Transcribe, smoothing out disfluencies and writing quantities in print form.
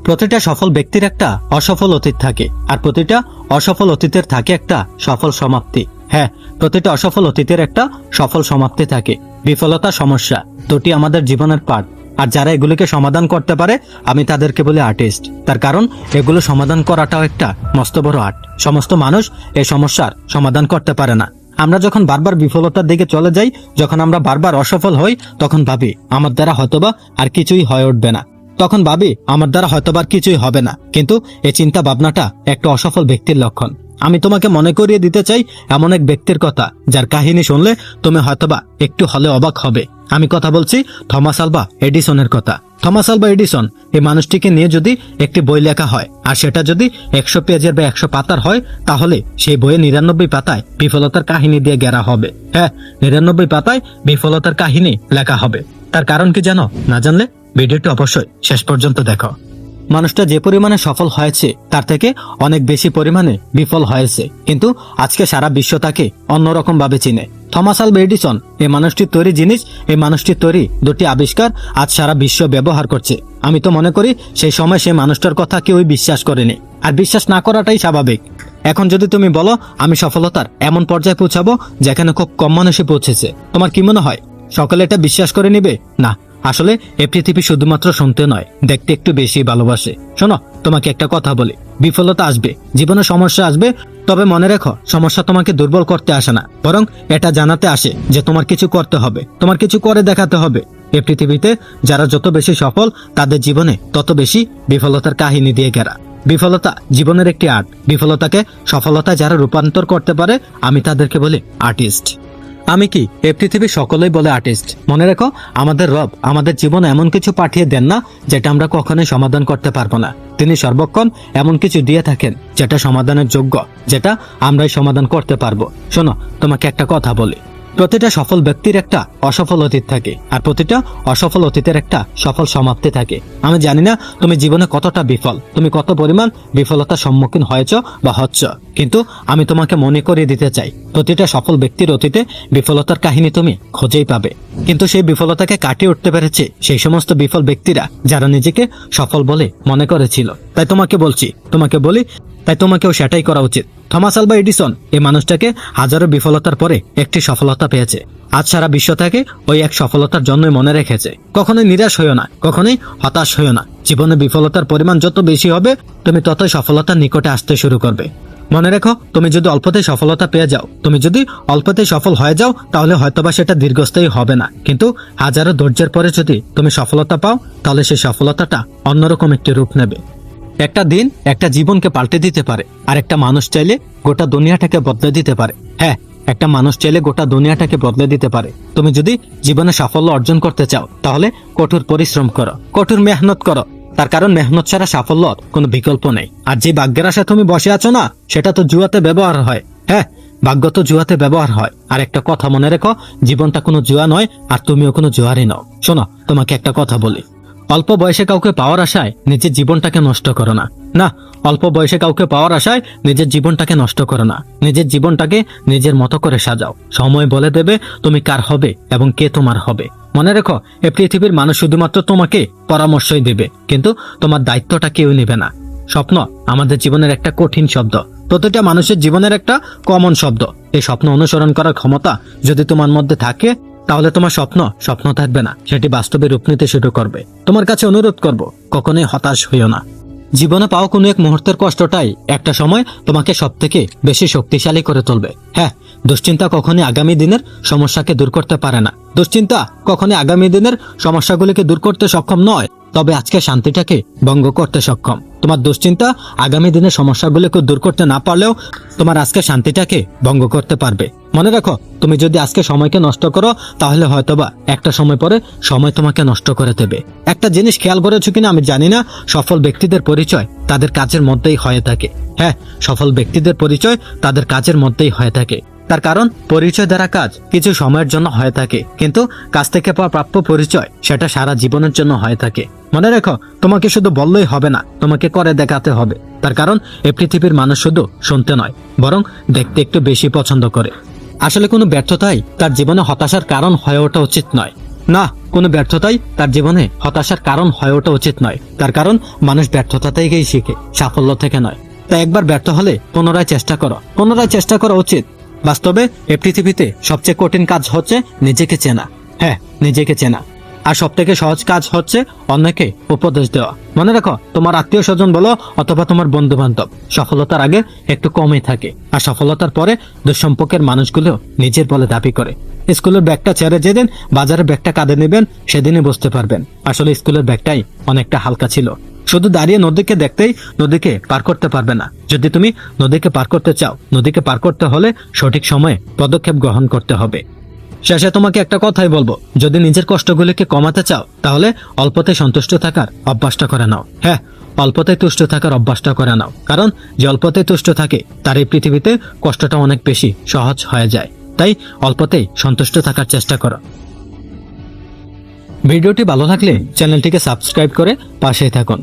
প্রতিটা সফল ব্যক্তির একটা অসফল অতীত থাকে, আর প্রতিটা অসফল অতীতের থাকে একটা সফল সমাপ্তি। হ্যাঁ, প্রতিটা অসফল অতীতের একটা সফল সমাপ্তি থাকে। বিফলতা, সমস্যা দুটি আমাদের জীবনের পার্ট, আর যারা এগুলিকে সমাধান করতে পারে আমি তাদেরকে বলি আর্টিস্ট। তার কারণ এগুলো সমাধান করাটাও একটা মস্ত বড় আর্ট। সমস্ত মানুষ এই সমস্যার সমাধান করতে পারে না। আমরা যখন বারবার বিফলতার দিকে চলে যাই, যখন আমরা বারবার অসফল হই, তখন ভাবি আমার দ্বারা হয়তোবা আর কিছুই হয়ে উঠবে না, তখন ভাবি আমার দ্বারা হয়তোবা আর কিছুই হবে না। কিন্তু এই চিন্তা ভাবনাটা একটা অসফল ব্যক্তির লক্ষণ। আমি তোমাকে মনে করিয়ে দিতে চাই এমন এক ব্যক্তির কথা, যার কাহিনী শুনলে তুমি হয়তোবা একটু হলে অবাক হবে। আমি কথা বলছি থমাস আলভা এডিসনের কথা। থমাস আলভা এডিসন এই মানুষটিকে নিয়ে যদি একটি বই লেখা হয়, আর সেটা যদি 100 পেজের বা 100 পাতার হয়, তাহলে সেই বইয়ে 99 পাতায় বিফলতার কাহিনী দিয়ে ঘেরা হবে। হ্যাঁ, 99 পাতায় বিফলতার কাহিনী লেখা হবে। তার কারণ কি জানো? না জানলে ভিডিওটি অবশ্যই শেষ পর্যন্ত দেখো। মানুষটা যে পরিমাণে সফল হয়েছে তার থেকে অনেক বেশি পরিমাণে বিফল হয়েছে, কিন্তু আজকে সারা বিশ্ব তাকে অন্যরকম ভাবে চিনে। থমাস আলভা এডিসন এই মানুষটির তৈরি জিনিস, এই মানুষটির তৈরি দুটি আবিষ্কার আজ সারা বিশ্ব ব্যবহার করছে। আমি তো মনে করি সেই সময় সেই মানুষটার কথা কেউই বিশ্বাস করেনি, আর বিশ্বাস না করাটাই স্বাভাবিক। এখন যদি তুমি বলো আমি সফলতার এমন পর্যায়ে পৌঁছাবো যেখানে খুব কম মানুষই পৌঁছেছে, তোমার কি মনে হয় সকলে এটা বিশ্বাস করে নিবে? না, আসলে এই পৃথিবী শুধুমাত্র শুনতে নয়, দেখতে একটু বেশি ভালোবাসে। শোনো, তোমাকে একটা কথা বলি, বিফলতা আসবে, জীবনে সমস্যা আসবে, তবে মনে রেখো সমস্যা তোমাকে দুর্বল করতে আসে না, বরং এটা জানাতে আসে যে তোমার কিছু করতে হবে, তোমার কিছু করে দেখাতে হবে। এই পৃথিবীতে যারা যত বেশি সফল, তাদের জীবনে তত বেশি বিফলতার কাহিনী দিয়ে ঘেরা। বিফলতা জীবনের একটি আর্ট। বিফলতাকে সফলতায় যারা রূপান্তর করতে পারে আমি তাদেরকে বলি আর্টিস্ট। আমি কি এই পৃথিবীর সকলেই বলে আর্টিস্ট? মনে রেখো, আমাদের রব আমাদের জীবনে এমন কিছু পাঠিয়ে দেন না যেটা আমরা কখনোই সমাধান করতে পারবো না। তিনি সর্বক্ষণ এমন কিছু দিয়ে থাকেন যেটা সমাধানের যোগ্য, যেটা আমরাই সমাধান করতে পারবো। শোনো, তোমাকে একটা কথা বলি, প্রতিটা সফল ব্যক্তির একটা অসফল অতীত থাকে, আর প্রতিটা অসফল অতীতের একটা সফল সমাপ্তি থাকে। আমি জানি না তুমি জীবনে কতটা বিফল, তুমি কত পরিমাণ বিফলতার সম্মুখীন হয়েছ বা হচ্ছ, কিন্তু আমি তোমাকে মনে করিয়ে দিতে চাই প্রতিটা সফল ব্যক্তির অতীতে বিফলতার কাহিনী তুমি খুঁজেই পাবে। কিন্তু সেই বিফলতাকে কাটিয়ে উঠতে পেরেছে সেই সমস্ত বিফল ব্যক্তিরা যারা নিজেকে সফল বলে মনে করেছিল। তাই তোমাকে বলি তাই তোমাকেও সেটাই করা উচিত। থমাস আলভা এডিসন এই মানুষটাকে হাজারো বিফলতার পরে একটি সফলতা পেয়েছে। আজ সারা বিশ্ব থেকে ওই এক সফলতার জন্যই মনে রেখেছে। কখনোই নিরাশ হইও না, কখনোই হতাশ হইও না। জীবনে বিফলতার পরিমাণ যত বেশি হবে, তুমি ততই সফলতার নিকটে আসতে শুরু করবে। মনে রেখো, তুমি যদি অল্পতেই সফলতা পেয়ে যাও, তুমি যদি অল্পতেই সফল হয়ে যাও, তাহলে হয়তোবা সেটা দীর্ঘস্থায়ী হবে না। কিন্তু হাজারো ধৈর্যের পরে যদি তুমি সফলতা পাও, তাহলে সেই সফলতাটা অন্যরকম একটি রূপ নেবে। একটা দিন একটা জীবনকে পাল্টে দিতে পারে, আর একটা মানুষ চাইলে গোটা দুনিয়াটাকে বদলে দিতে পারে। হ্যাঁ, একটা মানুষ চাইলে গোটা দুনিয়াটাকে বদলে দিতে পারে। তুমি যদি জীবনে সাফল্য অর্জন করতে চাও, তাহলে কঠোর পরিশ্রম করো, কঠোর মেহনত করো। তার কারণ মেহনত ছাড়া সাফল্যর কোনো বিকল্প নেই। আর যে ভাগ্যের আশায় তুমি বসে আছো না, সেটা তো জুয়াতে ব্যবহার হয়। হ্যাঁ, ভাগ্য তো জুয়াতে ব্যবহার হয়। আর একটা কথা মনে রেখো, জীবনটা কোনো জুয়া নয়, আর তুমিও কোনো জুয়ারই নও। শোনো, তোমাকে একটা কথা বলি, অল্প বয়সে কাউকে পাওয়ার আশায় নিজের জীবনটাকে নষ্ট করো না। না, অল্প বয়সে কাউকে পাওয়ার আশায় নিজের জীবনটাকে নষ্ট করো না। নিজের জীবনটাকে নিজের মতো করে সাজাও। সময় বলে দেবে তুমি কার হবে এবং কে তোমার হবে। মনে রেখো, এই পৃথিবীর মানুষ শুধুমাত্র তোমাকে পরামর্শই দেবে, কিন্তু তোমার দায়িত্বটা কেউ নেবে না। স্বপ্ন আমাদের জীবনের একটা কঠিন শব্দ, প্রতিটা মানুষের জীবনের একটা কমন শব্দ। এই স্বপ্ন অনুসরণ করার ক্ষমতা যদি তোমার মধ্যে থাকে, তাহলে তোমার স্বপ্ন থাকবে না, সেটি বাস্তবে রূপ নিতে শুরু করবে। তোমার কাছে অনুরোধ করব, কখনোই হতাশ হইও না। জীবনে পাওয়া কোনো এক মুহূর্তের কষ্টটাই একটা সময় তোমাকে সবথেকে বেশি শক্তিশালী করে তুলবে। হ্যাঁ, দুশ্চিন্তা কখনোই আগামী দিনের সমস্যাকে দূর করতে পারে না। দুশ্চিন্তা কখনোই আগামী দিনের সমস্যাগুলিকে দূর করতে সক্ষম নয়, তবে আজকে শান্তিটাকে ভঙ্গ করতে সক্ষম। তোমার দুশ্চিন্তা আগামী দিনের সমস্যাগুলিকে দূর করতে না পারলেও তোমার আজকে শান্তিটাকে ভঙ্গ করতে পারবে। মনে রাখো, তুমি যদি আজকে সময়কে নষ্ট করো, তাহলে হয়তোবা একটা সময় পরে সময় তোমাকে নষ্ট করে দেবে। একটা জিনিস খেয়াল করেছো কিনা আমি জানি না, সফল ব্যক্তিদের পরিচয় তাদের কাজের মধ্যেই হয়ে থাকে। হ্যাঁ, সফল ব্যক্তিদের পরিচয় তাদের কাজের মধ্যেই হয়ে থাকে। তার কারণ পরিচয় দ্বারা কাজ কিছু সময়ের জন্য হয়ে থাকে, কিন্তু কাজ থেকে পাওয়া প্রাপ্য পরিচয় সেটা সারা জীবনের জন্য হয়ে থাকে। মনে রেখো, তোমাকে শুধু বললেই হবে না, তোমাকে করে দেখাতে হবে। তার কারণ এই পৃথিবীর মানুষ শুধু শুনতে নয়, বরং দেখতে একটু বেশি পছন্দ করে। আসলে কোনো ব্যর্থতাই তার জীবনে হতাশার কারণ হয়ে ওঠা উচিত নয়। না, কোনো ব্যর্থতাই তার জীবনে হতাশার কারণ হয়ে ওঠা উচিত নয়। তার কারণ মানুষ ব্যর্থতা থেকেই শিখে, সাফল্য থেকে নয়। তাই একবার ব্যর্থ হলে পুনরায় চেষ্টা করা উচিত। বাস্তবে এই পৃথিবীতে সবচেয়ে কঠিন কাজ হচ্ছে নিজেকে চেনা। হ্যাঁ, নিজেকে চেনা। আর সব থেকে সহজ কাজ হচ্ছে অন্যকে উপদেশ দেওয়া। মনে রাখো, তোমার আত্মীয় স্বজন বলো অথবা তোমার বন্ধু বান্ধব সফলতার আগে একটু কমই থাকে, আর সফলতার পরে দুঃসম্পর্কের মানুষগুলো নিজের বলে দাবি করে। স্কুলের ব্যাগটা ছেড়ে যেদিন বাজারে ব্যাগটা কাঁধে নেবেন সেদিনই বুঝতে পারবেন আসলে স্কুলের ব্যাগটাই অনেকটা হালকা ছিল। শুধু দাঁড়িয়ে নদীকে দেখতেই নদীকে পার করতে পারবে না। যদি তুমি নদীকে পার করতে চাও, নদীকে পার করতে হলে সঠিক সময়ে পদক্ষেপ গ্রহণ করতে হবে। শেষে তোমাকে একটা কথাই বলবো, যদি নিজের কষ্টগুলিকে কমাতে চাও তাহলে অল্পতে সন্তুষ্ট থাকার অভ্যাসটা করে নাও। হ্যাঁ, অল্পতে তুষ্ট থাকার অভ্যাসটা করে নাও। কারণ যে অল্পতে তুষ্ট থাকে তার এই পৃথিবীতে কষ্টটা অনেক বেশি সহজ হয়ে যায়। তাই অল্পতেই সন্তুষ্ট থাকার চেষ্টা করো। ভিডিওটি ভালো লাগলে চ্যানেলটিকে সাবস্ক্রাইব করে পাশেই থাকুন।